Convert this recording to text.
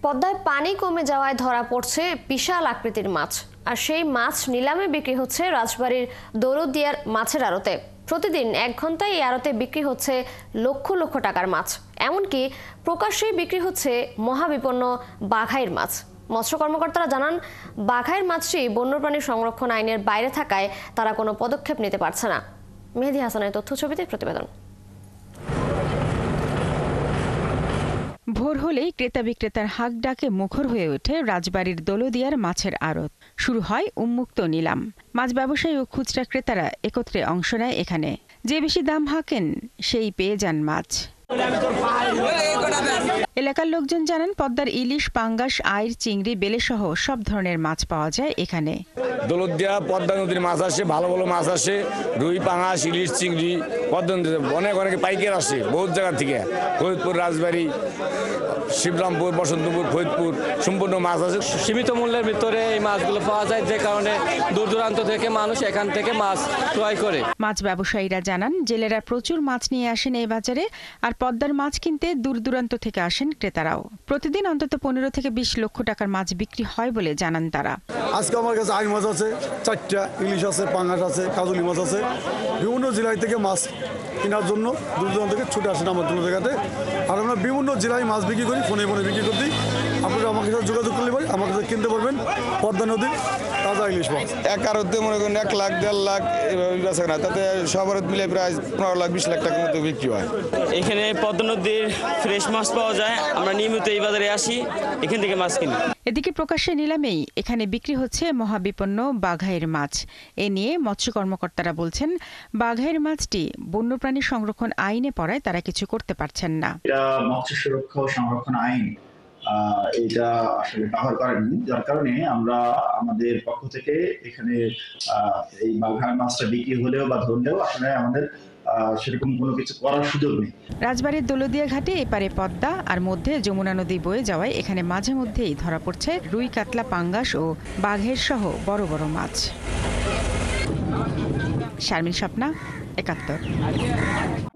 পদ্মায় পানি কমে যাওয়ায় ধরা পড়ছে বিশাল আকৃতির মাছ, আর সেই মাছ নিলামে বিক্রি হচ্ছে রাজবাড়ীর দৌলতদিয়ার মাছের আড়তে। প্রতিদিন 1 ঘন্টায় এই আড়তে বিক্রি হচ্ছে লক্ষ লক্ষ টাকার মাছ। এমনকি প্রকাশ্যেই বিক্রি হচ্ছে মহাবিপন্ন বাঘাইর মাছ। মৎস্য কর্মকর্তারা জানান, বাঘাইর মাছটি বন্যপ্রাণী সংরক্ষণ আইনের বাইরে থাকায় তারা কোনো পদক্ষেপ নিতে পারছে না। মেহেদী হাসানের তথ্য ছবিতে প্রতিবেদন। ভোর হলেই ক্রেতা বিক্রেতার হাক ডাকে মুখর হয়ে ওঠে রাজবাড়ীর দৌলতদিয়ার মাছের আড়ত। শুরু হয় উন্মুক্ত নিলাম। মাছ ব্যবসায়ী ও খুচরা ক্রেতারা একত্রে অংশ নেয় এখানে। যে বেশি দাম হাঁকেন সেই পেয়ে যান মাছ। এলাকার লোকজন জানান, পদ্মার ইলিশ, পাঙ্গাস, আইড়, চিংড়ি, বেলে সহ সব ধরনের মাছ পাওয়া যায় এখানে। দৌলতদিয়া পদ্মা নদীর মাছ আসে, ভালো ভালো মাছ আসে, রুই, পাঙ্গাস, ইলিশ, চিংড়ি। পদ্মা নদীতে অনেক পাইকার আসে বহুত জায়গা থেকে। ফরিদপুর, রাজবাড়ী, শিবরামপুর, বসন্তপুর, ফরিদপুর সম্পূর্ণ মাছ আছে। সীমিত মূল্যের ভিতরে এই মাছগুলো পাওয়া যায়, যে কারণে দূর দূরান্ত থেকে মানুষ এখান থেকে মাছ ক্রয় করে। মাছ ব্যবসায়ীরা জানান, জেলেরা প্রচুর মাছ নিয়ে আসেন এই বাজারে, আর পদ্মার মাছ কিনতে দূর দূরান্ত থেকে আসেন ক্রেতারাও। প্রতিদিন অন্তত 15 থেকে 20 লক্ষ টাকার মাছ বিক্রি হয় বলে জানান তারা। আজকে আমার কাছে আইড় মাছ আছে 4টা, ইলিশ আছে, পাঙ্গাস আছে, কাজলি মাছ আছে। বিভিন্ন জেলায় থেকে মাছ কেনার জন্য দূর দূরান্ত থেকে ছুটে আসেন আমার জন্য জায়গাতে। আর আমরা বিভিন্ন জেলায় মাছ বিক্রি করি, ফোনে বিক্রি করতে। আপনারা আমার সাথে যোগাযোগ করলে পারে আমার কাছে কিনতে পারবেন পদ্মা নদীর তাজা ইলিশ মাছ। এক আড়তে মনে করেন 1 লাখ, 1.5 লাখ এভাবে বেচা না, তাতে সবার মিলে প্রায় 15 লাখ 20 লাখ টাকার মতো বিক্রি হয়। এখানে পদ্মা নদীর ফ্রেশ মাছ পাওয়া যায়। আমরা নিয়মিত এই বাজারে আসি, এখান থেকে মাছ কিনি। এদিকে প্রকাশ্যে নিলামেই এখানে বিক্রি হচ্ছে মহাবিপন্ন বাঘাইয়ের মাছ। এ নিয়ে মৎস্য কর্মকর্তারা বলছেন, বাঘাইয়ের মাছটি বন্যপ্রাণী সংরক্ষণ আইনে পড়ায় তারা কিছু করতে পারছেন না। এটা মৎস্য সুরক্ষা ও সংরক্ষণ আইন এটা আসলে ব্যবহার করেনি, যার কারণে আমরা আমাদের পক্ষ থেকে এখানে এই বাঘার মাছটা বিক্রি হলেও বা ধরলেও আসলে আমাদের সেরকম কোনো কিছু করার সুযোগ নেই। রাজবাড়ীর দৌলতদিয়া ঘাটে এপারে পদ্মা আর মধ্যে যমুনা নদী বয়ে যাওয়ায় এখানে মাঝে মধ্যেই ধরা পড়ছে রুই, কাতলা, পাঙ্গাস ও বাঘের সহ বড় বড় মাছ। শারমিন স্বপ্না, ৭১।